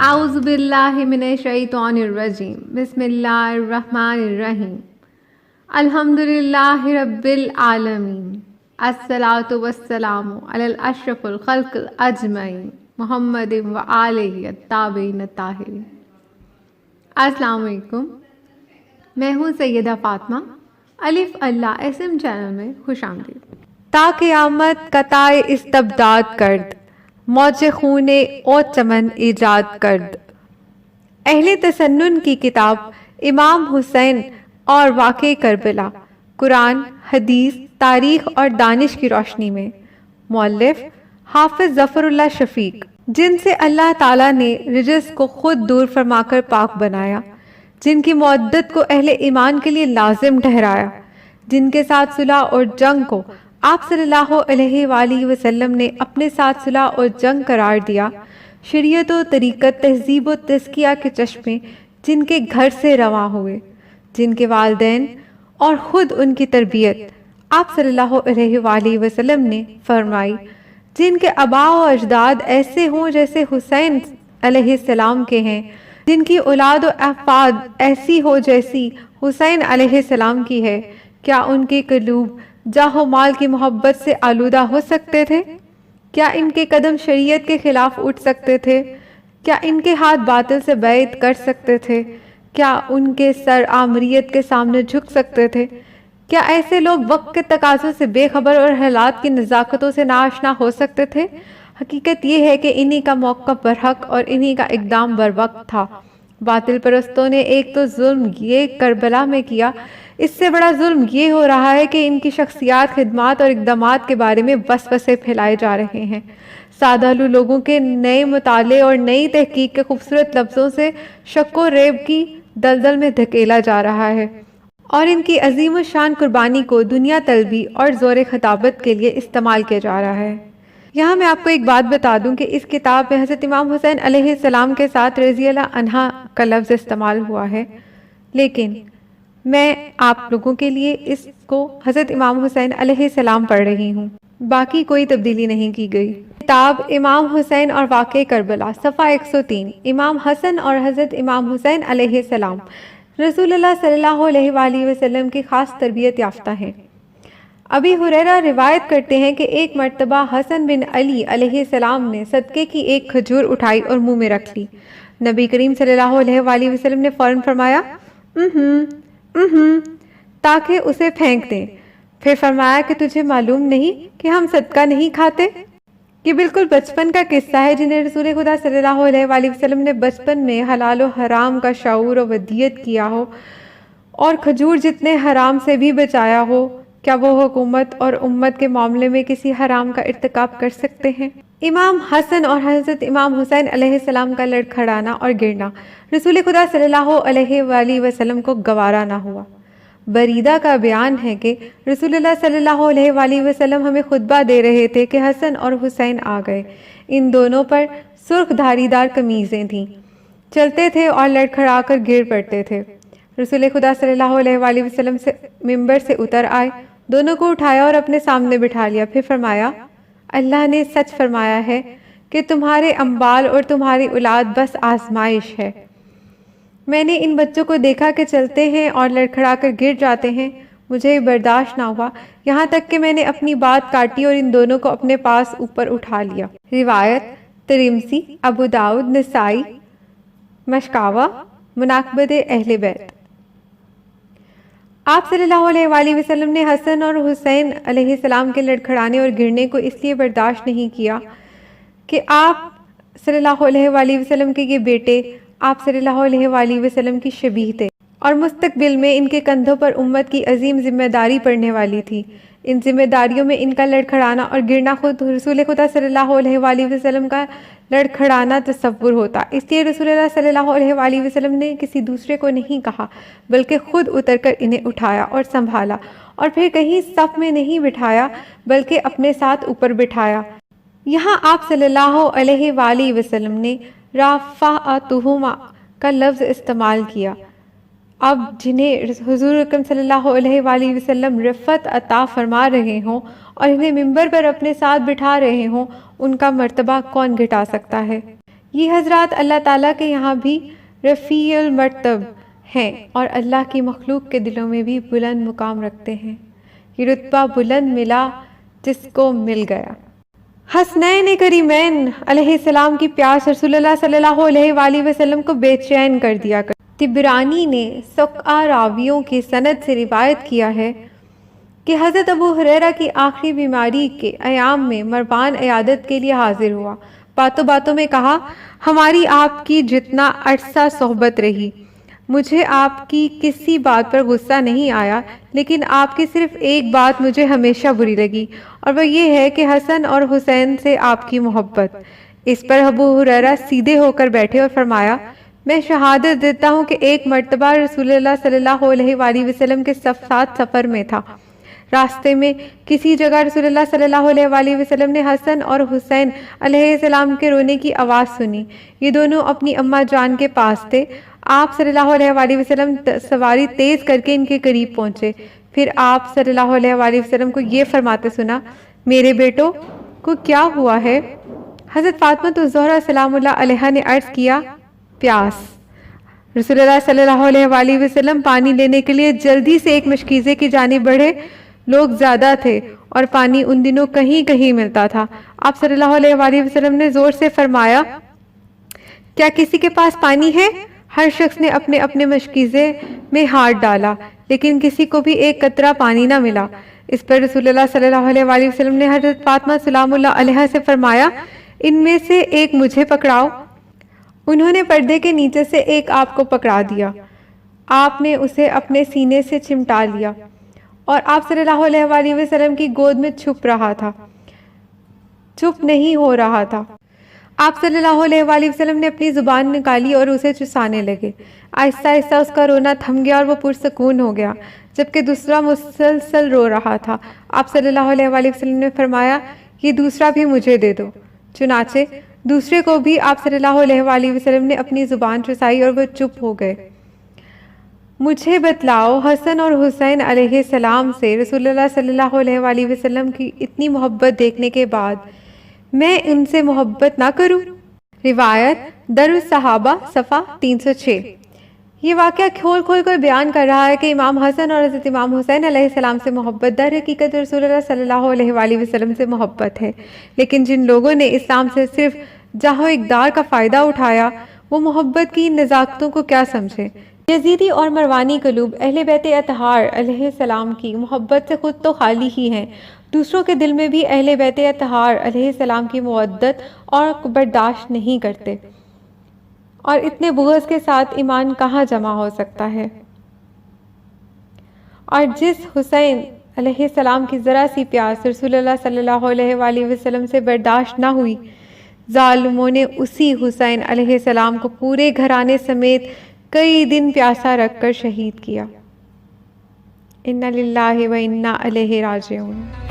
اعوذ باللہ من الشیطان الرجیم بسم اللہ الرحمن الرحیم الحمد للہ رب العالمین الصلاۃ والسلام علی اشرف الخلق اجمعین محمد و آلہ الطاہرین الطاہرین۔ السلام علیکم، میں ہوں سیدہ فاطمہ۔ الف اللہ اسم چینل میں خوش آمدید۔ تا قیامت قطع استبداد کرد، موج خون او چمن ایجاد کرد۔ اہل تسنن کی کتاب امام حسین اور واقع کربلا، قرآن، حدیث، تاریخ اور دانش کی روشنی میں۔ مؤلف حافظ ظفر اللہ شفیق، جن سے اللہ تعالیٰ نے رجس کو خود دور فرما کر پاک بنایا، جن کی مودت کو اہل ایمان کے لیے لازم ٹھہرایا، جن کے ساتھ صلح اور جنگ کو آپ صلی اللہ علیہ وآلہ وسلم نے اپنے ساتھ صلح اور جنگ قرار دیا، شریعت و طریقت، تہذیب و تزکیہ کے چشمے جن کے گھر سے رواں ہوئے، جن کے والدین اور خود ان کی تربیت آپ صلی اللہ علیہ وآلہ وسلم نے فرمائی، جن کے آباء و اجداد ایسے ہوں جیسے حسین علیہ السلام کے ہیں، جن کی اولاد و احفاد ایسی ہو جیسی حسین علیہ السلام کی ہے، کیا ان کے قلوب جاہ و مال کی محبت سے آلودہ ہو سکتے تھے؟ کیا ان کے قدم شریعت کے خلاف اٹھ سکتے تھے؟ کیا ان کے ہاتھ باطل سے بیعت کر سکتے تھے؟ کیا ان کے سر آمریت کے سامنے جھک سکتے تھے؟ کیا ایسے لوگ وقت کے تقاضوں سے بے خبر اور حالات کی نزاکتوں سے ناآشنا ہو سکتے تھے؟ حقیقت یہ ہے کہ انہی کا موقف برحق اور انہی کا اقدام بروقت تھا۔ باطل پرستوں نے ایک تو ظلم یہ کربلا میں کیا، اس سے بڑا ظلم یہ ہو رہا ہے کہ ان کی شخصیات، خدمات اور اقدامات کے بارے میں وسوسے پھیلائے جا رہے ہیں۔ سادہ لوگوں کے نئے مطالعے اور نئی تحقیق کے خوبصورت لفظوں سے شک و ریب کی دلدل میں دھکیلا جا رہا ہے، اور ان کی عظیم الشان قربانی کو دنیا طلبی اور زور خطابت کے لیے استعمال کیا جا رہا ہے۔ یہاں میں آپ کو ایک بات بتا دوں کہ اس کتاب میں حضرت امام حسین علیہ السلام کے ساتھ رضی اللہ عنہ کا لفظ استعمال ہوا ہے، لیکن میں آپ لوگوں کے لیے اس کو حضرت امام حسین علیہ السلام پڑھ رہی ہوں، باقی کوئی تبدیلی نہیں کی گئی۔ کتاب امام حسین اور واقع کربلا، صفحہ 103۔ امام حسن اور حضرت امام حسین علیہ السلام رسول اللہ صلی اللہ علیہ وآلہ وسلم کی خاص تربیت یافتہ ہیں۔ ابی ہریرہ روایت کرتے ہیں کہ ایک مرتبہ حسن بن علی علیہ السلام نے صدقے کی ایک کھجور اٹھائی اور منہ میں رکھ لی۔ نبی کریم صلی اللہ علیہ وآلہ وسلم نے فوراً فرمایا تاکہ اسے پھینک دیں، پھر فرمایا کہ تجھے معلوم نہیں کہ ہم صدقہ نہیں کھاتے؟ یہ بالکل بچپن کا قصہ ہے جنہیں رسول خدا صلی اللہ علیہ وآلہ وسلم نے بچپن میں حلال و حرام کا شعور و ودیت کیا ہو اور کھجور جتنے حرام سے بھی بچایا ہو، کیا وہ حکومت اور امت کے معاملے میں کسی حرام کا ارتکاب کر سکتے ہیں؟ امام حسن اور حضرت امام حسین علیہ السلام کا لڑکھڑانا اور گرنا رسول خدا صلی اللہ علیہ وآلہ وسلم کو گوارا نہ ہوا۔ بریدہ کا بیان ہے کہ رسول اللہ صلی اللہ علیہ وآلہ وسلم ہمیں خطبہ دے رہے تھے کہ حسن اور حسین آ گئے۔ ان دونوں پر سرخ دھاری دار قمیضیں تھیں، چلتے تھے اور لڑکھڑا کر گر پڑتے تھے۔ رسول خدا صلی اللہ علیہ وآلہ وسلم سے ممبر سے اتر آئے، دونوں کو اٹھایا اور اپنے سامنے بٹھا لیا، پھر فرمایا، اللہ نے سچ فرمایا ہے کہ تمہارے انبال اور تمہاری اولاد بس آزمائش ہے۔ میں نے ان بچوں کو دیکھا کہ چلتے ہیں اور لڑکھڑا کر گر جاتے ہیں، مجھے برداشت نہ ہوا، یہاں تک کہ میں نے اپنی بات کاٹی اور ان دونوں کو اپنے پاس اوپر اٹھا لیا۔ روایت ترمذی، ابو داؤد، نسائی، مشکاوہ، مناقبت اہل بیت۔ آپ صلی اللہ علیہ وآلہ وسلم نے حسن اور حسین علیہ السلام کے لڑکھڑانے اور گرنے کو اس لیے برداشت نہیں کیا کہ آپ صلی اللہ علیہ وآلہ وسلم کے یہ بیٹے آپ صلی اللہ علیہ وآلہ وسلم کی شبیہ تھے، اور مستقبل میں ان کے کندھوں پر امت کی عظیم ذمہ داری پڑنے والی تھی۔ ان ذمہ داریوں میں ان کا لڑکھڑانا اور گرنا خود رسول خدا صلی اللہ علیہ وآلہ وسلم کا لڑکھڑانا تصور ہوتا، اس لیے رسول اللہ صلی اللہ علیہ وآلہ وسلم نے کسی دوسرے کو نہیں کہا، بلکہ خود اتر کر انہیں اٹھایا اور سنبھالا، اور پھر کہیں صف میں نہیں بٹھایا بلکہ اپنے ساتھ اوپر بٹھایا۔ یہاں آپ صلی اللہ علیہ وآلہ وسلم نے رافعتہما کا لفظ استعمال کیا۔ اب جنہیں حضور اکرم صلی اللہ علیہ وآلہ وسلم رفعت عطا فرما رہے ہوں اور انہیں ممبر پر اپنے ساتھ بٹھا رہے ہوں، ان کا مرتبہ کون گھٹا سکتا ہے؟ یہ حضرات اللہ تعالیٰ کے یہاں بھی رفیع المرتب ہیں اور اللہ کی مخلوق کے دلوں میں بھی بلند مقام رکھتے ہیں۔ یہ رتبہ بلند ملا جس کو مل گیا۔ حسنین کریمین علیہ السلام کی پیاس رسول اللہ صلی اللہ علیہ وآلہ وسلم کو بے چین کر دیا کرتی۔ طبرانی نے سقہ راویوں کی سند سے روایت کیا ہے کہ حضرت ابو ہریرہ کی آخری بیماری کے ایام میں مروان عیادت کے لیے حاضر ہوا۔ باتوں باتوں میں کہا، ہماری آپ کی جتنا عرصہ صحبت رہی، مجھے آپ کی کسی بات پر غصہ نہیں آیا، لیکن آپ کی صرف ایک بات مجھے ہمیشہ بری لگی، اور وہ یہ ہے کہ حسن اور حسین سے آپ کی محبت۔ اس پر ابو ہریرہ سیدھے ہو کر بیٹھے اور فرمایا، میں شہادت دیتا ہوں کہ ایک مرتبہ رسول اللہ صلی اللہ علیہ وآلہ وسلم کے ساتھ سفر میں تھا۔ راستے میں کسی جگہ رسول اللہ صلی اللہ علیہ وآلہ وسلم نے حسن اور حسین علیہ السلام کے رونے کی آواز سنی۔ یہ دونوں اپنی اماں جان کے پاس تھے۔ آپ صلی اللہ علیہ وآلہ وسلم سواری تیز کر کے ان کے قریب پہنچے۔ پھر آپ صلی اللہ علیہ وآلہ وسلم کو یہ فرماتے سنا، میرے بیٹوں کو کیا ہوا ہے؟ حضرت فاطمہ الزہرا سلام اللہ علیہا نے عرض کیا، پیاس۔ رسول اللہ صلی اللہ علیہ وآلہ وسلم پانی لینے کے لیے جلدی سے ایک مشکیزے کی جانب بڑھے۔ لوگ زیادہ تھے اور پانی ان دنوں کہیں کہیں ملتا تھا۔ آپ صلی اللہ علیہ وآلہ وسلم نے زور سے فرمایا، کیا کسی کے پاس پانی ہے؟ ہر شخص نے اپنے اپنے مشکیزے میں ہاتھ ڈالا، لیکن کسی کو بھی ایک قطرہ پانی نہ ملا۔ اس پر رسول اللہ صلی اللہ علیہ وآلہ وسلم نے حضرت فاطمہ سلام اللہ علیہا سے فرمایا، ان میں سے ایک مجھے پکڑاؤ۔ انہوں نے پردے کے نیچے سے ایک آپ کو پکڑا دیا۔ آپ نے اسے اپنے سینے سے چمٹا لیا اور آپ صلی اللہ علیہ وآلہ وسلم کی گود میں چپ نہیں ہو رہا تھا۔ آپ صلی اللہ علیہ وآلہ وسلم نے اپنی زبان نکالی اور اسے چسانے لگے۔ آہستہ آہستہ اس کا رونا تھم گیا اور وہ پرسکون ہو گیا، جبکہ دوسرا مسلسل رو رہا تھا۔ آپ صلی اللہ علیہ وآلہ وسلم نے فرمایا، یہ دوسرا بھی مجھے دے دو۔ چنانچہ دوسرے کو بھی آپ صلی اللہ علیہ وآلہ وسلم نے اپنی زبان چسائی اور وہ چپ ہو گئے۔ مجھے بتلاؤ، حسن اور حسین علیہ السلام سے رسول اللہ صلی اللہ علیہ وآلہ وسلم کی اتنی محبت دیکھنے کے بعد میں ان سے محبت نہ کروں؟ روایت در الصحابہ صفحہ 306۔ یہ واقعہ کھول کر بیان کر رہا ہے کہ امام حسن اور حضرت امام حسین علیہ السلام سے محبت در حقیقت رسول اللہ صلی اللہ علیہ وآلہ وسلم سے محبت ہے، لیکن جن لوگوں نے اسلام سے صرف جاہ و اقدار کا فائدہ اٹھایا، وہ محبت کی نزاکتوں کو کیا سمجھے؟ یزیدی اور مروانی قلوب اہل بیت اطہار علیہ السلام کی محبت سے خود تو خالی ہی ہیں، دوسروں کے دل میں بھی اہل بیت اطہار علیہ السلام کی مودت اور برداشت نہیں کرتے، اور اتنے بغض کے ساتھ ایمان کہاں جمع ہو سکتا ہے؟ اور جس حسین علیہ السلام کی ذرا سی پیاس رسول اللہ صلی اللہ علیہ وآلہ وسلم سے برداشت نہ ہوئی، ظالموں نے اسی حسین علیہ السلام کو پورے گھرانے سمیت کئی دن پیاسا رکھ کر شہید کیا۔ انا للہ و انا الیہ راجعون۔